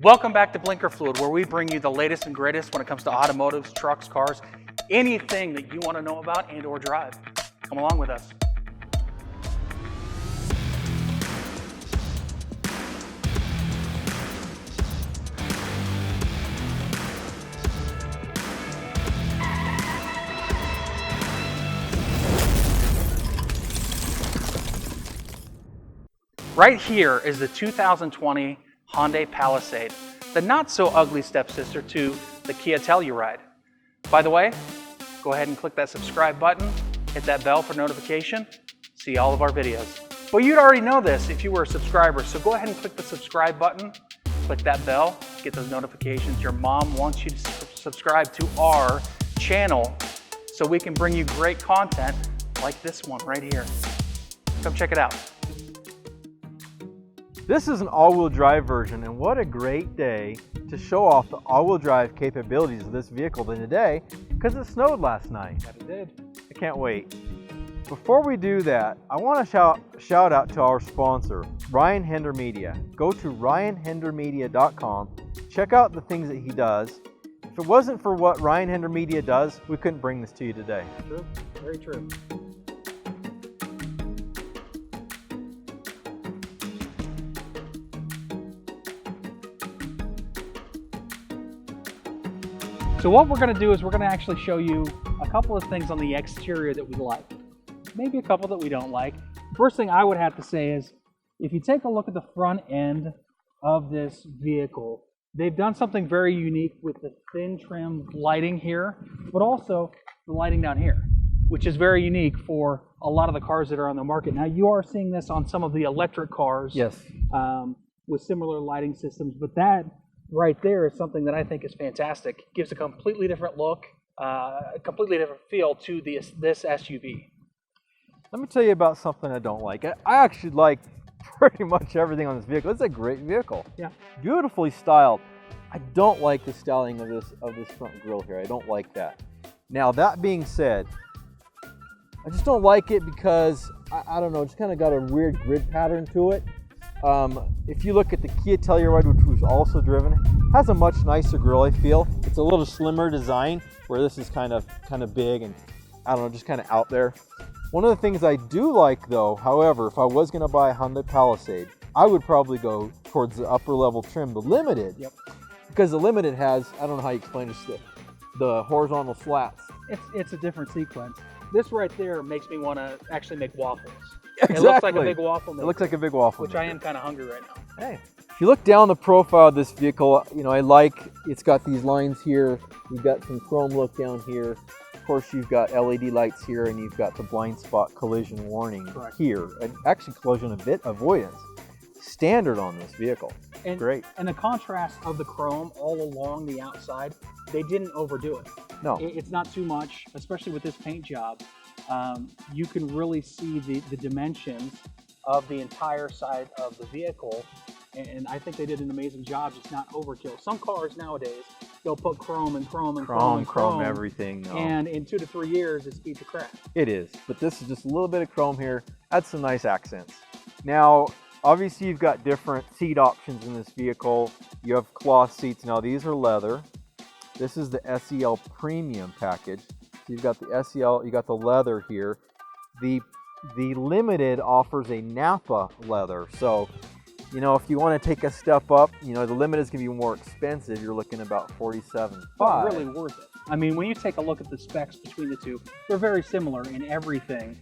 Welcome back to Blinker Fluid, where we bring you the latest and greatest when it comes to automotives, trucks, cars, anything that you want to know about and or drive. Come along with us. Right here is the 2020 Hyundai Palisade, the not-so-ugly stepsister to the Kia Telluride. By the way, go ahead and click that subscribe button, hit that bell for notification, see all of our videos. Well, you'd already know this if you were a subscriber, so go ahead and click the subscribe button, click that bell, get those notifications. Your mom wants you to subscribe to our channel so we can bring you great content like this one right here. Come check it out. This is an all-wheel drive version, and what a great day to show off the all-wheel drive capabilities of this vehicle today, because it snowed last night. That it did. I can't wait. Before we do that, I want to shout out to our sponsor, Ryan Hender Media. Go to ryanhendermedia.com, check out the things that he does. If it wasn't for what Ryan Hender Media does, we couldn't bring this to you today. True, very true. So what we're going to do is we're going to actually show you a couple of things on the exterior that we like. Maybe a couple that we don't like. First thing I would have to say is, if you take a look at the front end of this vehicle, they've done something very unique with the thin trim lighting here, but also the lighting down here, which is very unique for a lot of the cars that are on the market. Now, you are seeing this on some of the electric cars, Yes. with similar lighting systems, but that right there is something that I think is fantastic. It gives a completely different look, a completely different feel to this SUV. Let me tell you about something I don't like. I actually like pretty much everything on this vehicle. It's a great vehicle. Yeah. Beautifully styled. I don't like the styling of this front grille here. I don't like that. Now, that being said, I just don't like it because, I don't know, it's kind of got a weird grid pattern to it. If you look at the Kia Telluride, which was also driven, it has a much nicer grille, I feel. It's a little slimmer design, where this is kind of big and, I don't know, just kind of out there. One of the things I do like, though, however, if I was going to buy a Hyundai Palisade, I would probably go towards the upper level trim, the Limited. Yep. Because the Limited has, I don't know how you explain this, the horizontal slats. It's a different sequence. This right there makes me want to actually make waffles. Exactly. It looks like a big waffle maker. It looks like a big waffle Which maker. I am kind of hungry right now. Hey. If you look down the profile of this vehicle, you know, I like, it's got these lines here. You've got some chrome look down here. Of course, you've got LED lights here, and you've got the blind spot collision warning Correct. here. And actually, collision avoidance. Standard on this vehicle. And, Great. And the contrast of the chrome all along the outside, they didn't overdo it. No. It's not too much, especially with this paint job. You can really see the dimensions of the entire side of the vehicle, and I think they did an amazing job, just not overkill. Some cars nowadays, they'll put chrome and chrome and chrome and chrome, everything. No. and in 2 to 3 years, it's beat to crap. It is, but this is just a little bit of chrome here. Adds some nice accents. Now, obviously, you've got different seat options in this vehicle. You have cloth seats. Now, these are leather. This is the SEL Premium package. So you've got the SEL, you got the leather here. The Limited offers a Napa leather. So, you know, if you want to take a step up, you know, the Limited is going to be more expensive. You're looking about $47,500. But really worth it. I mean, when you take a look at the specs between the two, they're very similar in everything,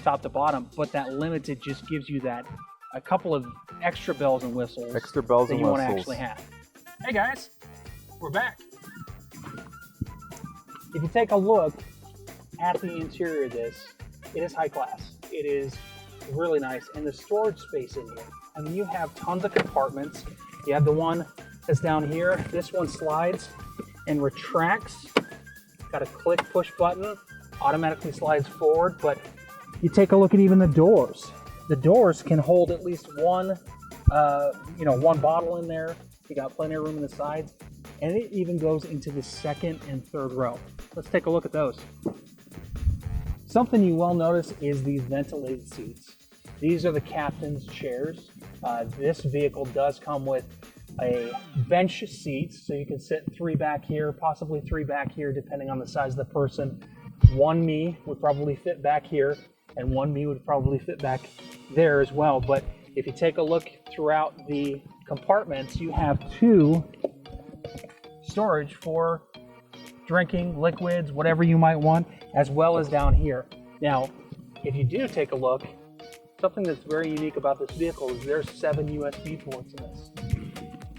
top to bottom, but that Limited just gives you that a couple of extra bells and whistles Extra bells that and you whistles. want to actually have. Hey guys, we're back. If you take a look at the interior of this, it is high class. It is really nice. And the storage space in here, I mean, you have tons of compartments. You have the one that's down here. This one slides and retracts. Got a click push button, automatically slides forward, but you take a look at even the doors. The doors can hold at least one bottle in there. You got plenty of room in the sides, and it even goes into the second and third row. Let's take a look at those. Something you will notice is these ventilated seats. These are the captain's chairs. This vehicle does come with a bench seat, so you can sit 3 back here, possibly 3 back here, depending on the size of the person. One me would probably fit back here, and one me would probably fit back there as well. But if you take a look throughout the compartments, you have 2 storage for drinking, liquids, whatever you might want, as well as down here. Now, if you do take a look, something that's very unique about this vehicle is there's 7 USB ports in this,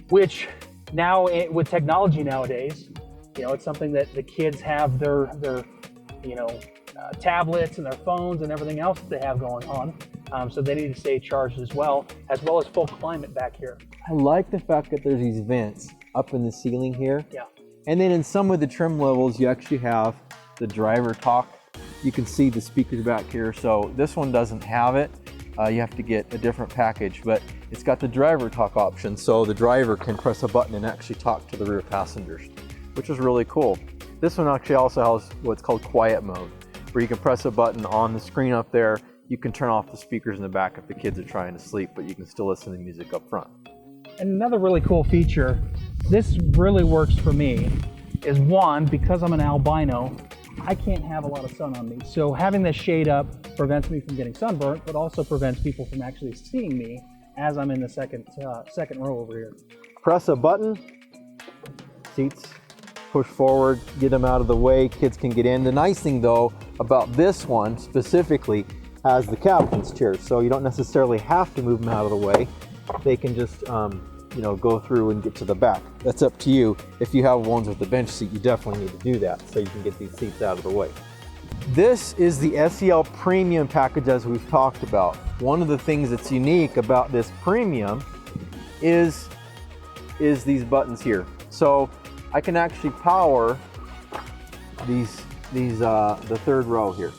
which now with technology nowadays, it's something that the kids have their tablets and their phones and everything else that they have going on. So they need to stay charged as well as full climate back here. I like the fact that there's these vents up in the ceiling here. Yeah. And then in some of the trim levels, you actually have the driver talk. You can see the speakers back here. So this one doesn't have it. You have to get a different package, but it's got the driver talk option. So the driver can press a button and actually talk to the rear passengers, which is really cool. This one actually also has what's called quiet mode, where you can press a button on the screen up there. You can turn off the speakers in the back if the kids are trying to sleep, but you can still listen to music up front. And another really cool feature, this really works for me, is one, because I'm an albino, I can't have a lot of sun on me. So having this shade up prevents me from getting sunburnt, but also prevents people from actually seeing me as I'm in the second row over here. Press a button, seats push forward, get them out of the way, kids can get in. The nice thing though about this one specifically has the captain's chair, so you don't necessarily have to move them out of the way. They can just go through and get to the back. That's up to you. If you have ones with the bench seat, you definitely need to do that so you can get these seats out of the way. This is the SEL Premium package, as we've talked about. One of the things that's unique about this Premium is these buttons here. So I can actually power the 3rd row here.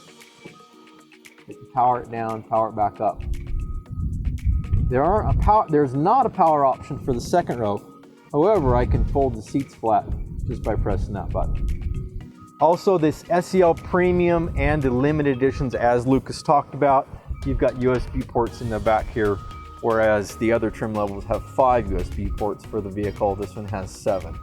You can power it down, power it back up. There's not a power option for the 2nd row. However, I can fold the seats flat just by pressing that button. Also, this SEL Premium and the limited editions, as Lucas talked about, you've got USB ports in the back here, whereas the other trim levels have 5 USB ports for the vehicle. This one has 7.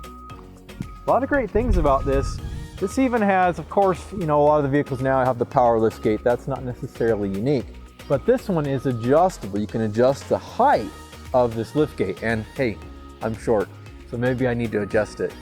A lot of great things about this. This even has, of course, a lot of the vehicles now have the power liftgate. That's not necessarily unique. But this one is adjustable. You can adjust the height of this liftgate. And hey, I'm short, so maybe I need to adjust it.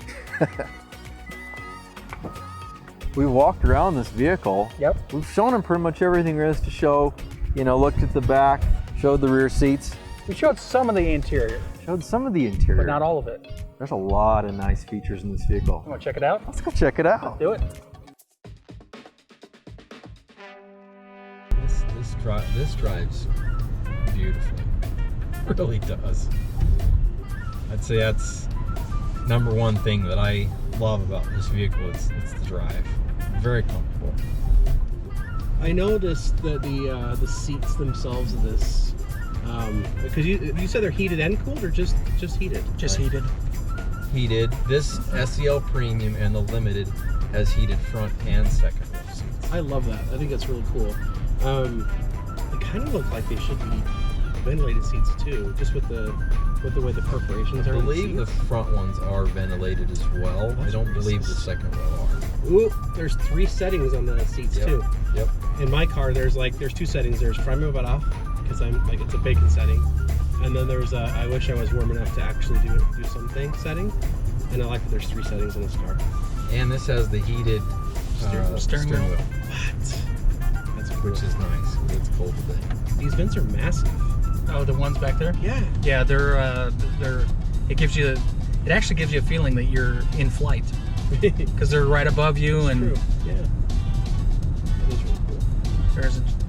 We walked around this vehicle. Yep. We've shown them pretty much everything there is to show. Looked at the back, showed the rear seats. We showed some of the interior. Showed some of the interior. But not all of it. There's a lot of nice features in this vehicle. You want to check it out? Let's go check it out. Let's do it. This drives beautifully. It really does. I'd say that's number one thing that I love about this vehicle. It's the drive. Very comfortable. I noticed that the seats themselves of this, because you said they're heated and cooled, or just heated? Just heated. Heated. This SEL Premium and the Limited has heated front and 2nd row seats. I love that. I think that's really cool. They kind of look like they should be ventilated seats too, just with the way the perforations are. I believe the front ones are ventilated as well. I don't believe the 2nd row are. Ooh, there's 3 settings on the seats too. Yep. In my car, there's 2 settings. There's front move it off, because it's a bacon setting, and then there's a I wish I was warm enough to actually do something setting, and I like that there's 3 settings in this car. And this has the heated steering wheel. What? That's cool. Which is nice. It's cold today. These vents are massive. Oh, the ones back there? Yeah. Yeah, they're it actually gives you a feeling that you're in flight because they're right above you. That's and true. Yeah. That is really cool.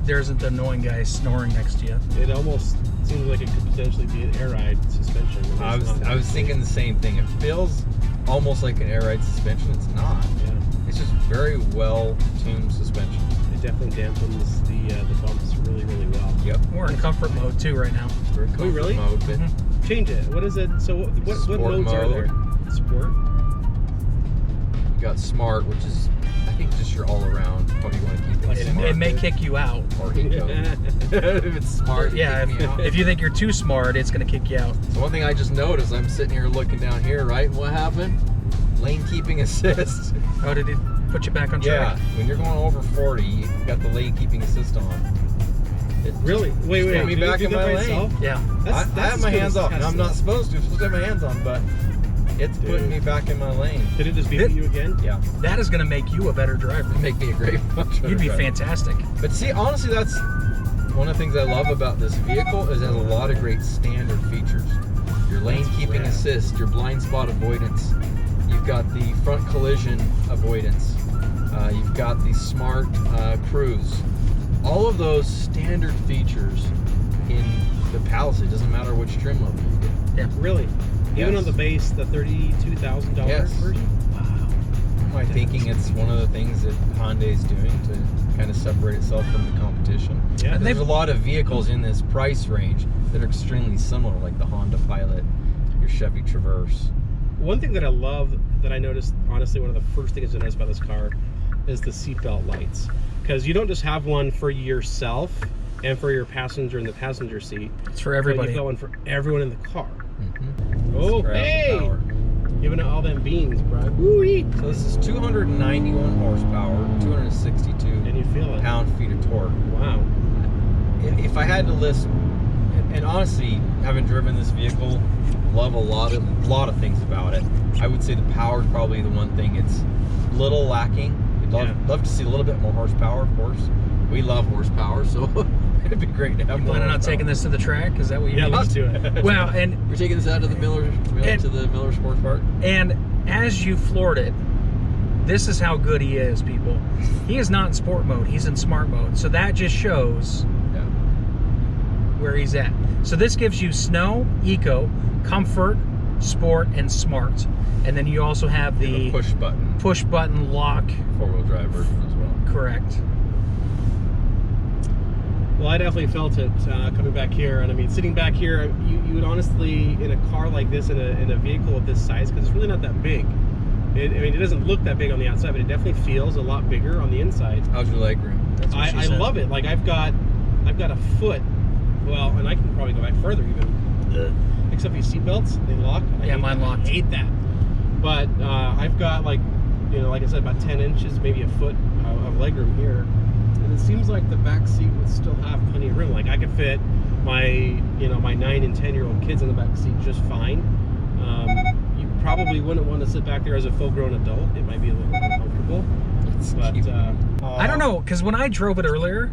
There isn't the annoying guy snoring next to you. It almost seems like it could potentially be an air ride suspension. I was thinking the same thing. It feels almost like an air ride suspension. It's not. Yeah. It's just very well tuned suspension. It definitely dampens the bumps really, really well. Yep. We're in comfort mode too right now. We're in comfort really? mode, but Change it. What is it? So what Sport modes are mode. there? Sport. you got Smart, which is I think just your all around, how you want to keep it. It may kick you out. Or eco. If it's smart, Yeah, kick me out. if you think you're too smart, it's going to kick you out. So one thing I just noticed, I'm sitting here looking down here, right? And what happened? Lane keeping assist. Oh, did it put you back on track? Yeah, when you're going over 40, you got the lane keeping assist on. It Really? Wait, put me did it back do in that my by lane. itself? Yeah. I have my hands off, and I'm not Tesla. supposed to. I'm supposed to have my hands on, but it's putting me back in my lane. Did it just beep at you again? Yeah, That is going to make you a better driver. it'd make me a great driver. You'd be fantastic. But see, honestly, that's one of the things I love about this vehicle is it has a lot of great standard features. Your lane That's keeping rad. assist, your blind spot avoidance. You've got the front collision avoidance. You've got the smart cruise. All of those standard features in the Palisade. Doesn't matter which trim level you get. Really? Even Yes. on the base, the $32,000 Yes. version? Wow. I'm thinking it's one of the things that Hyundai's doing to kind of separate itself from the competition. Yeah. There's a lot of vehicles in this price range that are extremely similar, like the Honda Pilot, your Chevy Traverse. One thing that I love, that I noticed, honestly, one of the first things I noticed about this car is the seatbelt lights. Because you don't just have one for yourself and for your passenger in the passenger seat. It's for But everybody. you've got one for everyone in the car. Mm-hmm. Oh, hey! Giving it all them beans, bro. Woo-wee! So this is 291 horsepower, 262 And you feel it. pound-feet of torque. Wow. If I had to list, and honestly, having driven this vehicle, love a lot of things about it. I would say the power is probably the one thing it's a little lacking. I'd love to see a little bit more horsepower, of course. We love horsepower, so it'd be great to have You more planning on horsepower. taking this to the track? Is that what you Yeah, mean? let's do it. Well, and We're taking this out to the Miller Sports Park. And as you floored it, this is how good he is, people. He is not in sport mode, he's in smart mode. So that just shows Yeah. where he's at. So this gives you snow, eco, comfort, sport, and smart. And then you also have the Push button lock. 4-wheel drive version as well. Correct. Well, I definitely felt it coming back here, and I mean, sitting back here, you would honestly, in a car like this, in a vehicle of this size, because it's really not that big. I mean, it doesn't look that big on the outside, but it definitely feels a lot bigger on the inside. How's your leg room? That's what she I said. love it. Like I've got a foot. Well, and I can probably go back further even. Except these seatbelts, they lock. Yeah, mine locked. I hate that. But I've got like I said, about 10 inches, maybe a foot of legroom here. And it seems like the back seat would still have plenty of room. Like I could fit my 9 and 10-year-old kids in the back seat just fine. You probably wouldn't want to sit back there as a full-grown adult. It might be a little uncomfortable. It's But cute. I don't know, because when I drove it earlier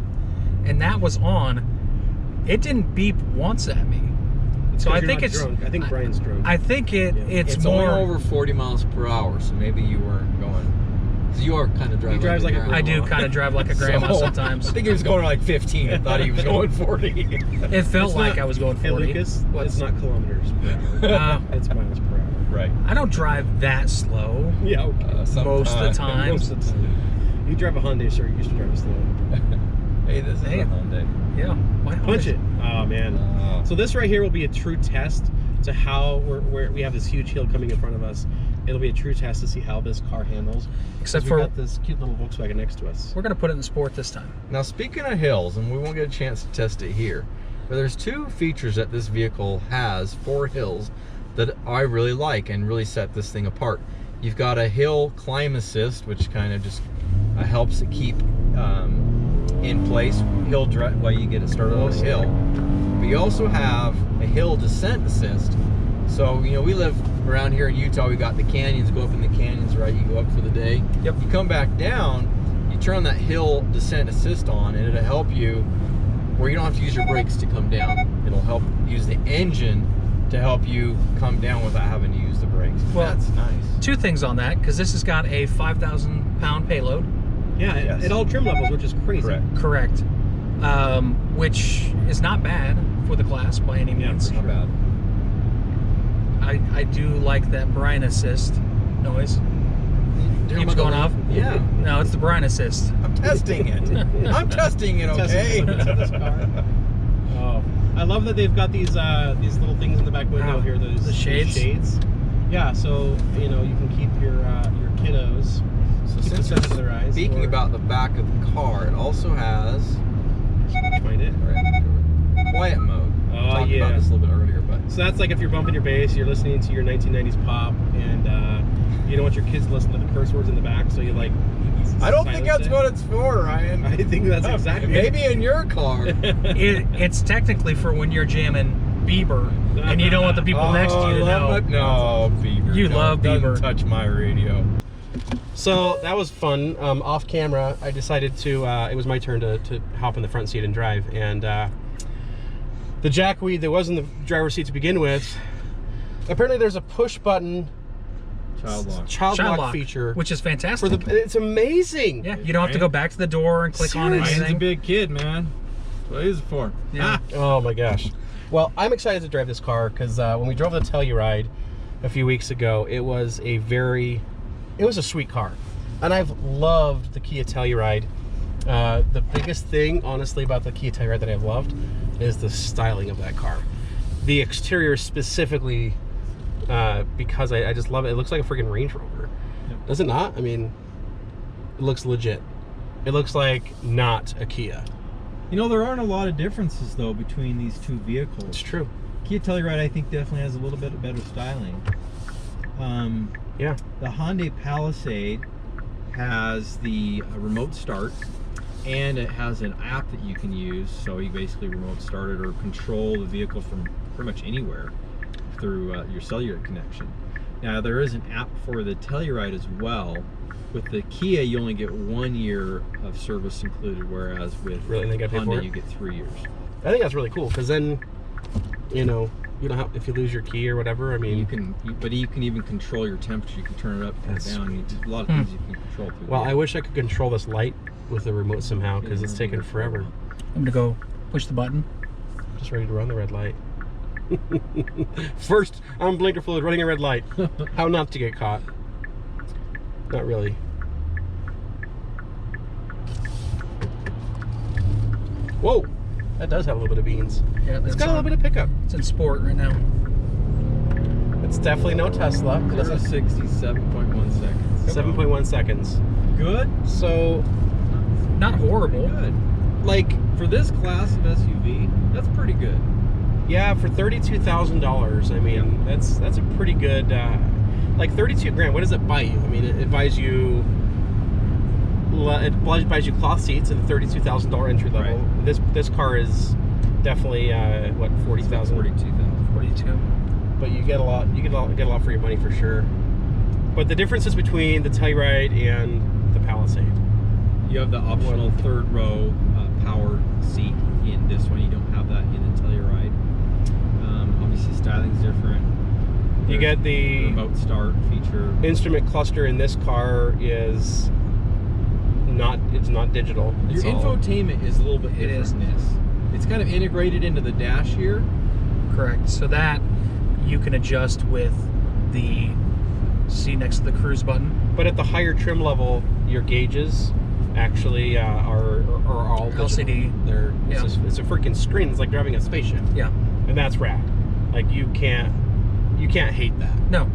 and that was on, it didn't beep once at me. So I think it's drunk. I think Brian's drunk. I think it's It's more only over 40 miles per hour, so maybe you weren't going. Because you are kind of driving. He drives like a grandma. I do kind of drive like a grandma So, sometimes. I think he was going like 15. I thought he was going 40. It felt It's like not- I was going 40. Hey Lucas, it's not kilometers per hour. Uh, It's miles per hour. Right. I don't drive that slow. Yeah, okay. Most of the time. Most of the time. You drive a Hyundai, sir. You used to drive a slow. Hey, this is Hey. a Hyundai. Yeah. Why not? Punch it. Oh man. So this right here will be a true test to how we have this huge hill coming in front of us. It'll be a true test to see how this car handles. Except we for got this cute little Volkswagen next to us. we're gonna put it in sport this time. Now, speaking of hills, and we won't get a chance to test it here, but there's two features that this vehicle has for hills that I really like and really set this thing apart. You've got a hill climb assist, which kind of just helps it keep in place while you get it started on the hill. But you also have a hill descent assist. So, we live around here in Utah, we got the canyons, go up in the canyons, right? You go up for the day. Yep. You come back down, you turn that hill descent assist on, and it'll help you where you don't have to use your brakes to come down. It'll help use the engine to help you come down without having to use the brakes. Well, that's nice. Two things on that, because this has got a 5,000-pound payload. Yeah, Yes. at all trim levels, which is crazy. Correct. Correct. Which is not bad for the class by any means. Not bad. I do like that brine assist noise. Keeps going off. Yeah. No, it's the brine assist. I'm testing it. I'm testing it, okay? Testing the limits of this car. Oh, I love that they've got these little things in the back window Wow. here. Those The shades? Shades. Yeah, so you can keep your kiddos So Keep since it under their eyes, speaking or- about the back of the car, it also has Find it. quiet mode. Oh, Talked yeah. about this a little bit earlier, but So that's like if you're bumping your bass, you're listening to your 1990s pop, and you don't want your kids to listen to the curse words in the back, so you like. I don't think silence that's it. what it's for, Ryan. I think that's exactly. Maybe in your car. It's technically for when you're jamming Bieber and you don't want the people next to you to know. No, Bieber. You love Doesn't Bieber. touch my radio. So that was fun. Off camera, I decided to. It was my turn to hop in the front seat and drive, and the jackweed that was in the driver's seat to begin with. Apparently, there's a push button child lock feature, which is fantastic. it's amazing. Yeah, you don't have to go back to the door and click on Seriously? anything. Ryan's a big kid, man. That's what he's for. Yeah. Oh my gosh. Well, I'm excited to drive this car because when we drove the Telluride a few weeks ago, it was a sweet car, and I've loved the Kia Telluride. The biggest thing, honestly, about the Kia Telluride that I've loved is the styling of that car. The exterior specifically, because I just love it. It looks like a freaking Range Rover. Yep. Does it not? I mean, it looks legit. It looks like not a Kia. You know, there aren't a lot of differences though between these two vehicles. It's true. Kia Telluride, I think, definitely has a little bit better styling. Yeah. The Hyundai Palisade has the remote start, and it has an app that you can use, so you basically remote start it or control the vehicle from pretty much anywhere through your cellular connection. Now, there is an app for the Telluride as well. With the Kia, you only get 1 year of service included, whereas with Really? They gotta pay for Honda, it? you get 3 years. I think that's really cool because then, you know, you don't have, if you lose your key or whatever. I mean, But you can even control your temperature. You can turn it up, turn it That's down. A lot of things you can control through. well, the I wish I could control this light with the remote somehow because it's taken forever. I'm gonna go push the button. Just ready to run the red light. First, on blinker fluid, running a red light. How not to get caught? Not really. Whoa, that does have a little bit of beans. Yeah, It's that's got a little on. bit of pickup. It's in sport right now. It's definitely no Tesla. It Zero to doesn't- 67.1 seconds. 7.1 seconds. Good. So, Not Pretty horrible. good. like, For this class of SUV, that's pretty good. yeah, for $32,000, I mean, that's a pretty good, like 32 grand. What does it buy you? I mean, it buys you, buys you cloth seats at a $32,000 entry level. Right. This car is definitely what, 40,000. 42,000. 42. But you get a lot. You get a lot for your money for sure. But the differences between the Telluride and the Palisade. You have the optional third row power seat in this one. You don't have that in the Telluride. Obviously, styling's different. You There's get the remote start feature. instrument cluster in this car is not. It's not digital. Your It's all- infotainment is a little bit It different is. in this. It's kind of integrated into the dash here. Correct. So that you can adjust with the see next to the cruise button. But at the higher trim level, your gauges actually are all digital. LCD. They're Yeah. it's a freaking screen. It's like driving a spaceship, Yeah. and that's rad. Like you can't hate that. No.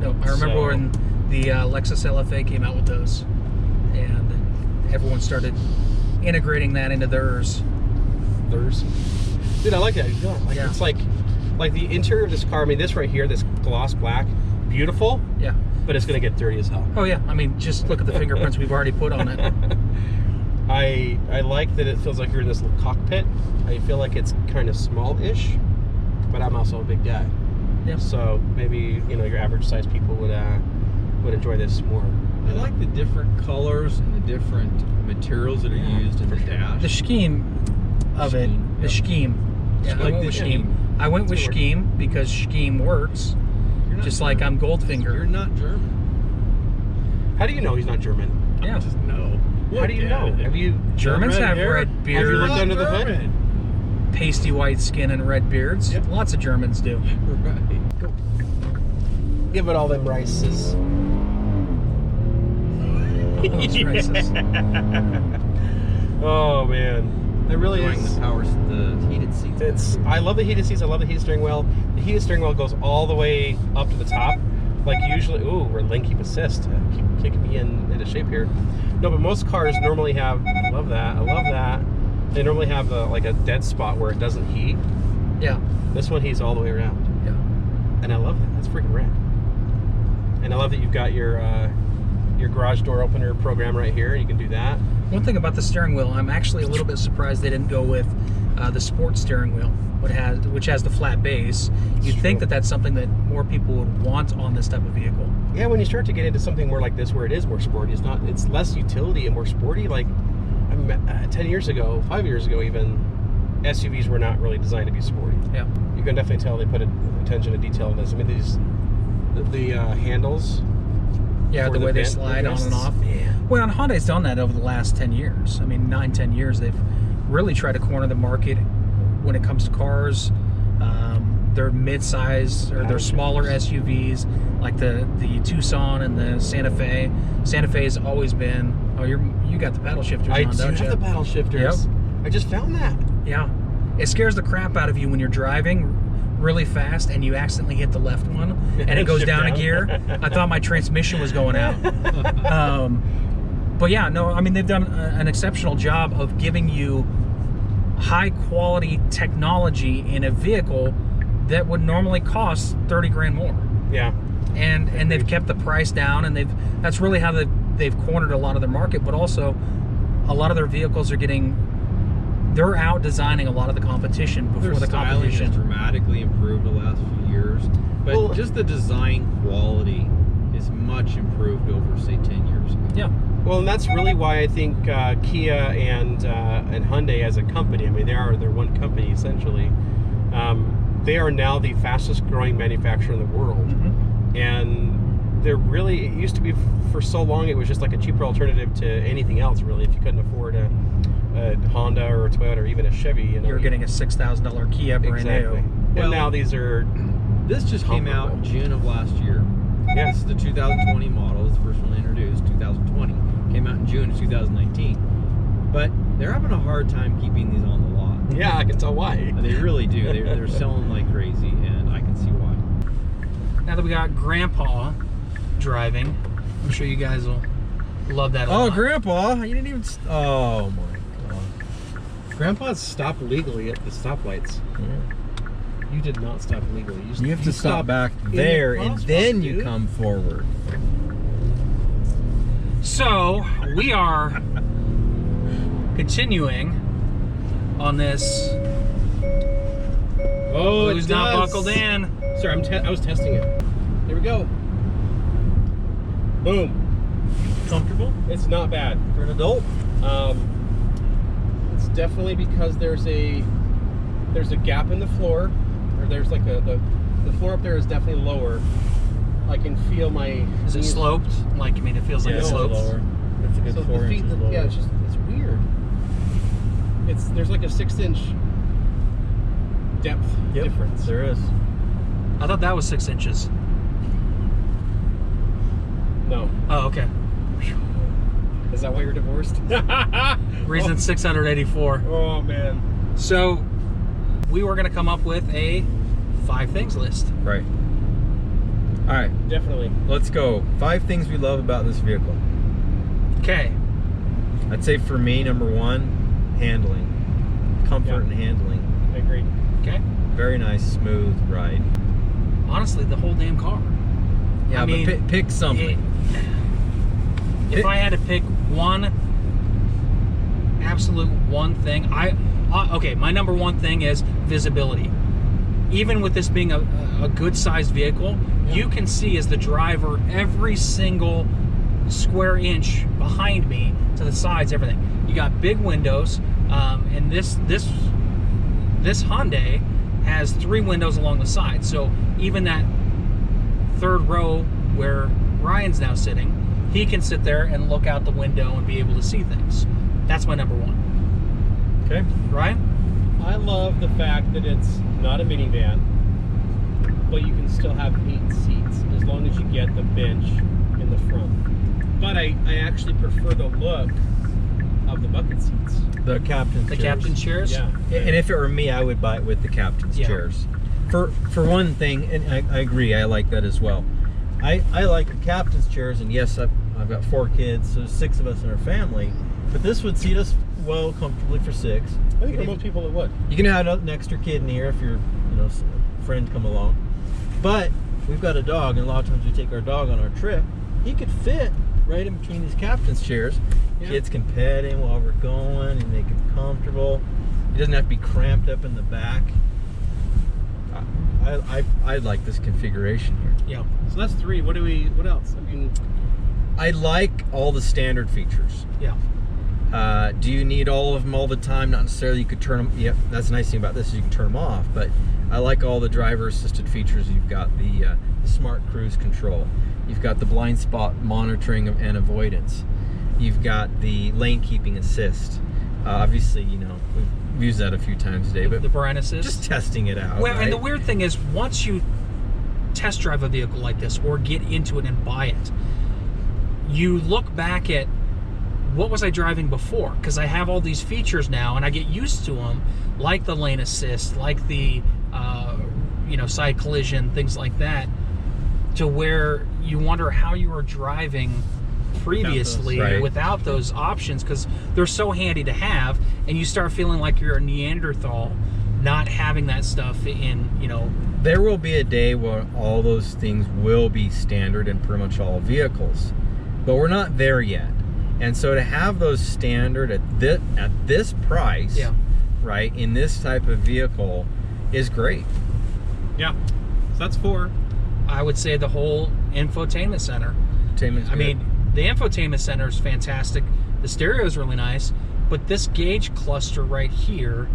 No. I remember So- when the Lexus LFA came out with those, and everyone started integrating that into theirs. Theirs. Dude, I like that. Yeah, like Yeah. it's like the interior of this car. I mean, this right here, this gloss black, beautiful, Yeah. but it's gonna get dirty as hell. Oh yeah. I mean, just look at the fingerprints we've already put on it. I like that it feels like you're in this little cockpit. I feel like it's kind of small-ish, but I'm also a big guy. Yeah. So maybe your average size people would enjoy this more. I like the different colors and the different materials that are used in the dash. The scheme of it. Scheme, The yeah. scheme. Yeah. I Like went the with scheme. scheme. I went with It's work. scheme because scheme works. You're not Just like I'm German. Goldfinger. You're not German. How do you know he's not German? Yeah. Just know. How do you know? Have you Germans Red have hair. red Have you beards, looked under the hood? German. pasty white skin, and red beards. Yep. Lots of Germans do. Right. give it all them rices? Those racist. Oh man, it really Enjoying is. the heated seats. I love the heated seats. I love the heated steering wheel. The heated steering wheel goes all the way up to the top. like usually, ooh, we're lane keep assist. Keep kicking me into shape here. No, but most cars normally have, I love that. They normally have like a dead spot where it doesn't heat. Yeah. This one heats all the way around. Yeah. And I love that. That's freaking rad. And I love that you've got your garage door opener program right here. You can do that. One thing about the steering wheel, I'm actually a little bit surprised they didn't go with the sports steering wheel, which has the flat base. You'd think that that's something that more people would want on this type of vehicle. Yeah, when you start to get into something more like this, where it is more sporty, it's less utility and more sporty. Like 10 years ago, 5 years ago even, SUVs were not really designed to be sporty. Yeah. You can definitely tell they put attention to detail in this. I mean, the handles. Yeah, for the way they vent slide on and off. Yeah. Well, and Hyundai's done that over the last 10 years. I mean, 9-10 years, they've really tried to corner the market when it comes to cars. They're mid-size, or they're smaller SUVs, like the Tucson and the Santa Fe. Santa Fe has always been, you got the paddle shifters I on, do don't you? have the paddle shifters. Yep. I just found that. Yeah. It scares the crap out of you when you're driving really fast and you accidentally hit the left one and it goes down a gear. I thought my transmission was going out. But yeah, no, I mean, they've done an exceptional job of giving you high quality technology in a vehicle that would normally cost 30 grand more. Yeah. And they've kept the price down, and that's really how they've cornered a lot of their market, but also a lot of their vehicles are they're out designing a lot of the competition before the competition. Has dramatically improved the last few years, but just the design quality is much improved over, say, 10 years ago. Yeah. Well, and that's really why I think Kia and Hyundai as a company, I mean, they're one company essentially. They are now the fastest growing manufacturer in the world. Mm-hmm. And they're really, it used to be for so long, it was just like a cheaper alternative to anything else, really. If you couldn't afford a Honda or a Toyota or even a Chevy, you were getting a $6,000 Kia brand new. And now these are. This just came out in June of last year. Yeah. This is the 2020 model. It's the first one introduced, 2020. Came out in June of 2019. But they're having a hard time keeping these on the lot. Yeah, I can tell why. They really do. They're selling like crazy, and I can see why. Now that we got Grandpa driving, I'm sure you guys will love that a lot. Oh, Grandpa! You didn't even. Oh my God. Grandpa's stopped legally at the stoplights. Yeah. You did not stop legally. You have to stop back there, and then you come forward. So we are continuing on this. Oh, who's not buckled in? Sorry, I was testing it. Here we go. Boom. Comfortable It's not bad. for an adult? It's definitely because there's a gap in the floor, or there's like the floor up there is definitely lower. I can feel my. Is it knees- sloped? Like, I mean, it feels like Yeah, it it's a slopes. little lower. It's a good So 4 the feet, inches lower. yeah, it's weird. There's like a 6-inch depth difference. There is. I thought that was 6 inches. No, Oh, okay. is that why you're divorced? Reason 684. Oh man. So we were going to come up with a 5 things list. Right. All right, Definitely. let's go. 5 things we love about this vehicle. Okay. I'd say for me, number 1, handling. Comfort and handling. I agree. Okay. Very nice, smooth ride. Honestly, the whole damn car. Yeah, I mean, but pick something. If I had to pick one thing, okay, my number 1 thing is visibility. Even with this being a good sized vehicle, you can see as the driver every single square inch behind me, to the sides, everything. You got big windows, and this Hyundai has 3 windows along the side. So even that third row where Ryan's now sitting, he can sit there and look out the window and be able to see things. That's my number 1. Okay. Ryan? I love the fact that it's not a minivan, but you can still have 8 seats as long as you get the bench in the front. But I actually prefer the look of the bucket seats. The captain's The chairs. captain's chairs? Yeah. And if it were me, I would buy it with the captain's Yeah. chairs. For one thing, and I agree, I like that as well. I like the captain's chairs, and yes, I've got 4 kids, so there's 6 of us in our family. But this would seat us well comfortably for 6. I think for most people it would. You can have an extra kid in here if your friend come along. But we've got a dog, and a lot of times we take our dog on our trip. He could fit right in between these captain's chairs. Yeah. Kids can pet him while we're going and make him comfortable. He doesn't have to be cramped up in the back. I like this configuration here. Yeah. So that's 3. What else? I mean, I like all the standard features. yeah. Do you need all of them all the time? Not necessarily. You could turn them. Yep, that's the nice thing about this is you can turn them off. But I like all the driver-assisted features. You've got the smart cruise control. You've got the blind spot monitoring and avoidance. You've got the lane keeping assist. Obviously, we've used that a few times today, but the Brian Assist. just testing it out. Well, right? and the weird thing is, once you test drive a vehicle like this or get into it and buy it, you look back at what was I driving before? Because I have all these features now, and I get used to them, like the lane assist, like the side collision, things like that, to where you wonder how you were driving previously without those options, because they're so handy to have, and you start feeling like you're a Neanderthal not having that stuff in, There will be a day where all those things will be standard in pretty much all vehicles, but we're not there yet. And so to have those standard at this price, Yeah. right, in this type of vehicle is great. Yeah. So that's 4. I would say the whole infotainment center. Entertainment's I good. mean, the infotainment center is fantastic. The stereo is really nice, but this gauge cluster right here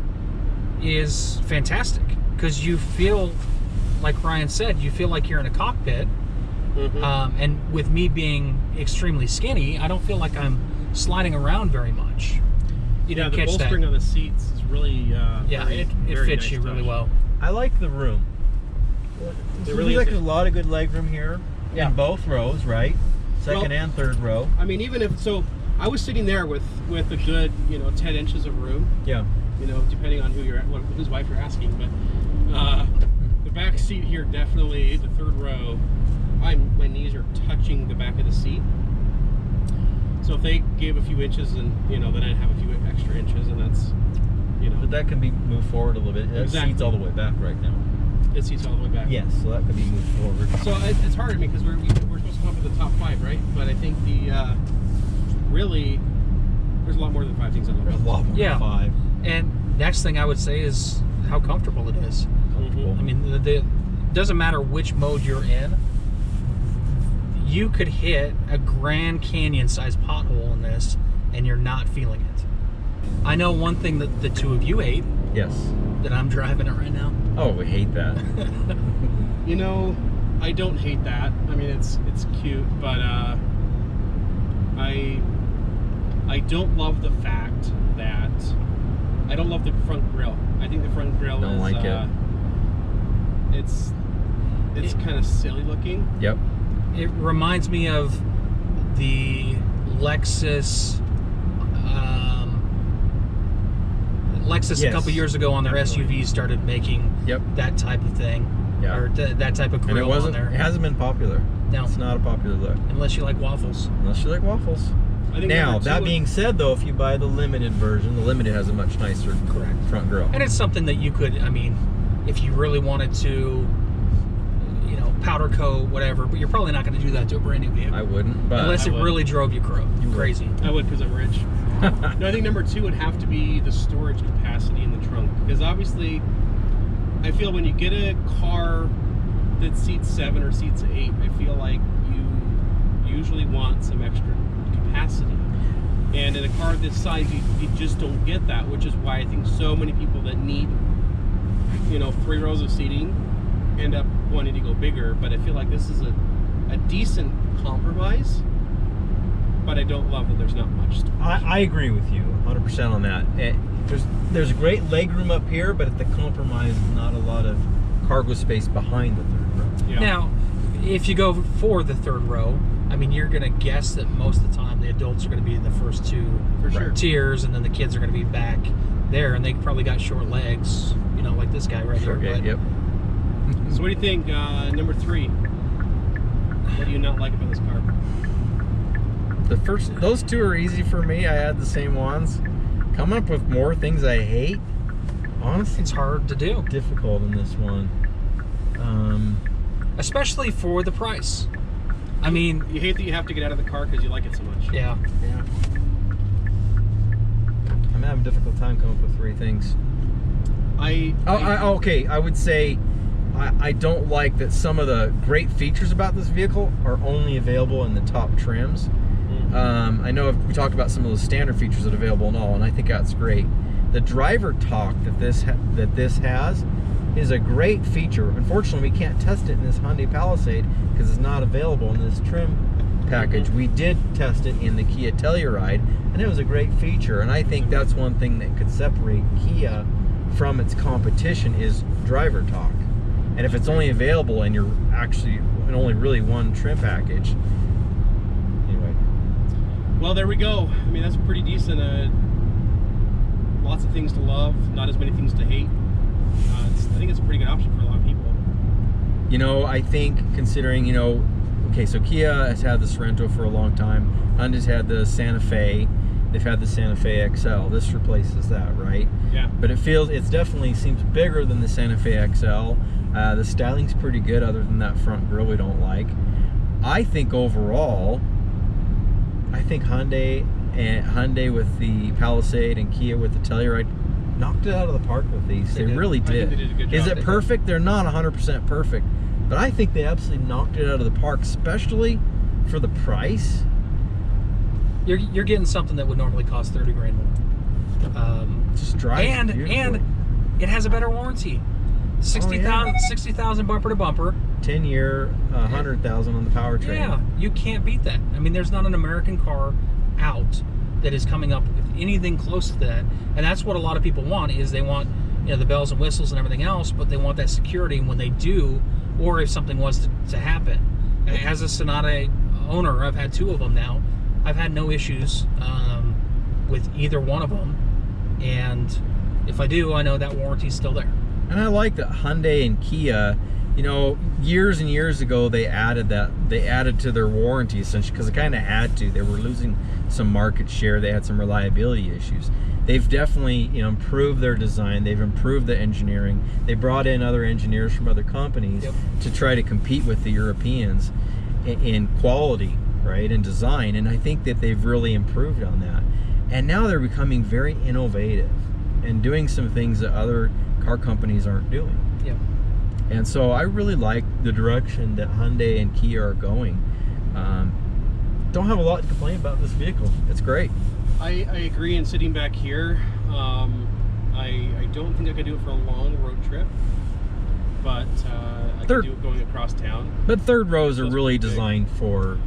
is fantastic because you feel, like Ryan said, you feel like you're in a cockpit. Mm-hmm. And with me being extremely skinny, I don't feel like I'm sliding around very much. You Yeah, didn't the catch bolstering that. on the seats is really Yeah, it very fits nice you really touch. well. I like the room. It really like is. a lot of good leg room here Yeah. in both rows, right? Second and third row. I mean, even if so, I was sitting there with a good 10 inches of room. Yeah. Depending on whose wife you're asking, but the back seat here definitely, the third row, my knees are touching the back of the seat. So if they gave a few inches, and then I'd have a few extra inches, and that's But that can be moved forward a little bit. That Exactly. seat's all the way back right now. it seats all the way back. Yes, so that can be moved forward. So it's hard, I mean, because we're supposed to come up with the top 5, right? But I think really, there's a lot more than 5 things I love. There's a lot more Yeah. than 5. And next thing I would say is how comfortable it is. Mhm. I mean, it doesn't matter which mode you're in. You could hit a Grand Canyon-sized pothole in this, and you're not feeling it. I know one thing that the two of you hate, Yes. that I'm driving it right now. Oh, we hate that. I don't hate that. I mean, it's cute, but I don't love the fact that I don't love the front grille. I think the front grille Don't is like it. It's kind of silly looking. Yep. It reminds me of the Lexus. Lexus Yes. a couple years ago on their Definitely. SUVs started making Yep. that type of thing, Yeah. or that type of And grill it wasn't. on there. It hasn't been popular. No, It's not a popular look unless you like waffles. unless you like waffles. I think Now, number 2 that would- being said, though, if you buy the limited version, the limited has a much nicer front grille. And it's something that you could, I mean, if you really wanted to, powder coat, whatever, but you're probably not going to do that to a brand new vehicle. I wouldn't, but Unless I it would. really drove you You would. crazy. I would, because I'm rich. No, I think number 2 would have to be the storage capacity in the trunk, because obviously, I feel when you get a car that seats 7 or seats 8, I feel like you usually want some extra capacity. And in a car this size, you just don't get that, which is why I think so many people that need 3 rows of seating end up wanting to go bigger. But I feel like this is a decent compromise, but I don't love that there's not much storage. I agree with you 100% on that. There's great legroom up here, but at the compromise, not a lot of cargo space behind the third row. Yeah. Now, if you go for the third row, I mean, you're going to guess that most of the time the adults are going to be in the first 2 For sure. tiers, and then the kids are going to be back there, and they probably got short legs, like this guy right here. Okay, But yep. So what do you think, number 3? What do you not like about this car? Those two are easy for me. I had the same ones. Coming up with more things I hate, honestly, It's hard to do, difficult in this one. especially for the price. I mean, You hate that you have to get out of the car because you like it so much. yeah. I'm having a difficult time coming up with three things. Okay, I would say I don't like that some of the great features about this vehicle are only available in the top trims. I know we talked about some of those standard features that are available and all, and I think that's great. The driver talk that this has is a great feature. Unfortunately, we can't test it in this Hyundai Palisade because it's not available in this trim package. We did test it in the Kia Telluride, and it was a great feature. And I think that's one thing that could separate Kia from its competition is driver talk. And if it's only available and you're actually in only really one trim package, anyway. Well, there we go. I mean, that's pretty decent. Lots of things to love, not as many things to hate. I think it's a pretty good option for a lot of people. You know, I think considering, okay, so Kia has had the Sorento for a long time. Hyundai's had the Santa Fe. They've had the Santa Fe XL. This replaces that, right? Yeah. But it definitely seems bigger than the Santa Fe XL. The styling's pretty good other than that front grille we don't like. I think overall, Hyundai with the Palisade and Kia with the Telluride knocked it out of the park with these. They really did. I think they did a good job. Is it perfect? They're not 100% perfect, but I think they absolutely knocked it out of the park, especially for the price. You're getting something that would normally cost 30 grand more. Just drives beautifully. And it has a better warranty. 60,000 bumper to bumper. 10-year, 100,000 on the powertrain. Yeah, you can't beat that. I mean, there's not an American car out that is coming up with anything close to that, and that's what a lot of people want. Is they want the bells and whistles and everything else, but they want that security when they do, or if something was to happen. As a Sonata owner, I've had two of them now. I've had no issues with either one of them, and if I do, I know that warranty's still there. And I like that Hyundai and Kia, years and years ago they added to their warranty essentially because they kind of had to. They were losing some market share. They had some reliability issues. They've definitely improved their design. They've improved the engineering. They brought in other engineers from other companies to try to compete with the Europeans in quality, right, and design. And I think that they've really improved on that. And now they're becoming very innovative and doing some things that other car companies aren't doing. Yep. And so I really like the direction that Hyundai and Kia are going. Don't have a lot to complain about this vehicle. It's great. I agree. And sitting back here, I don't think I could do it for a long road trip, but I could do it going across town. But third rows are really designed for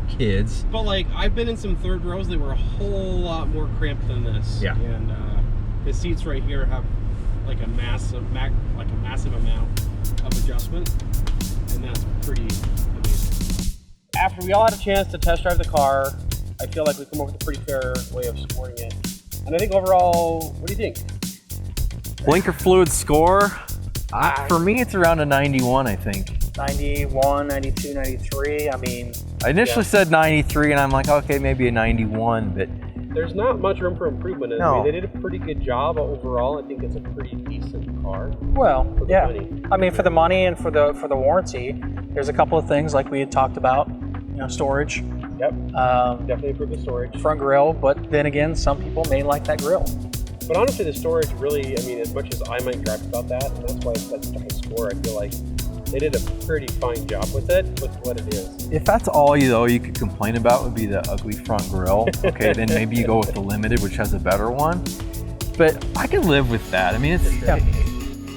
kids. But like, I've been in some third rows that were a whole lot more cramped than this. Yeah. And the seats right here have like a massive amount of adjustment, and that's pretty amazing. After we all had a chance to test drive the car, I feel like we come up with a pretty fair way of scoring it. And I think overall, what do you think? Blinker fluid score, for me it's around a 91, I think. 91, 92, 93. I mean, I initially said 93 and I'm like, okay, maybe a 91, but there's not much room for improvement. No. I mean, they did a pretty good job overall. I think it's a pretty decent car. well, For the yeah. money. I mean, for the money and for the warranty, there's a couple of things like we had talked about. Storage, Yep, definitely improve the storage. front grille, but then again, some people may like that grille. But honestly, the storage really, I mean, as much as I might gripe about that, and that's why it's such a high score, I feel like they did a pretty fine job with it, with what it is. if that's all you could complain about would be the ugly front grille, okay, then maybe you go with the Limited, which has a better one. But I can live with that. I mean,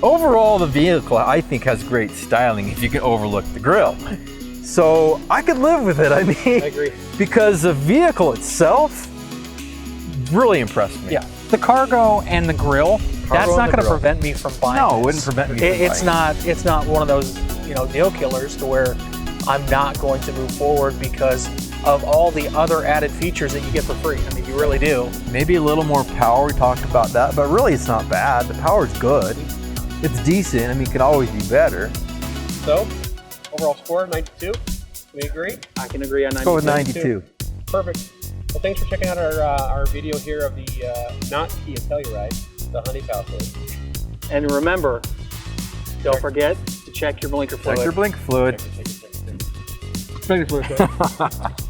overall the vehicle I think has great styling if you can overlook the grille. So I could live with it. I mean, I agree. because the vehicle itself really impressed me. Yeah, the cargo and the grille, that's and not the going to grille. prevent me from buying No, it this. wouldn't prevent me from It's buying not. It's not one of those deal killers to where I'm not going to move forward because of all the other added features that you get for free. I mean, you really do. Maybe a little more power, we talked about that, but really it's not bad. The power's good. It's decent. I mean, it could always be better. So, overall score, 92? We agree? I can agree on Let's go with 92. 92. Perfect. Well, thanks for checking out our video here of the not Kia Telluride, the Hyundai Palisade. And remember, don't forget to check your blinker fluid. Check your blink fluid. Check your fluid.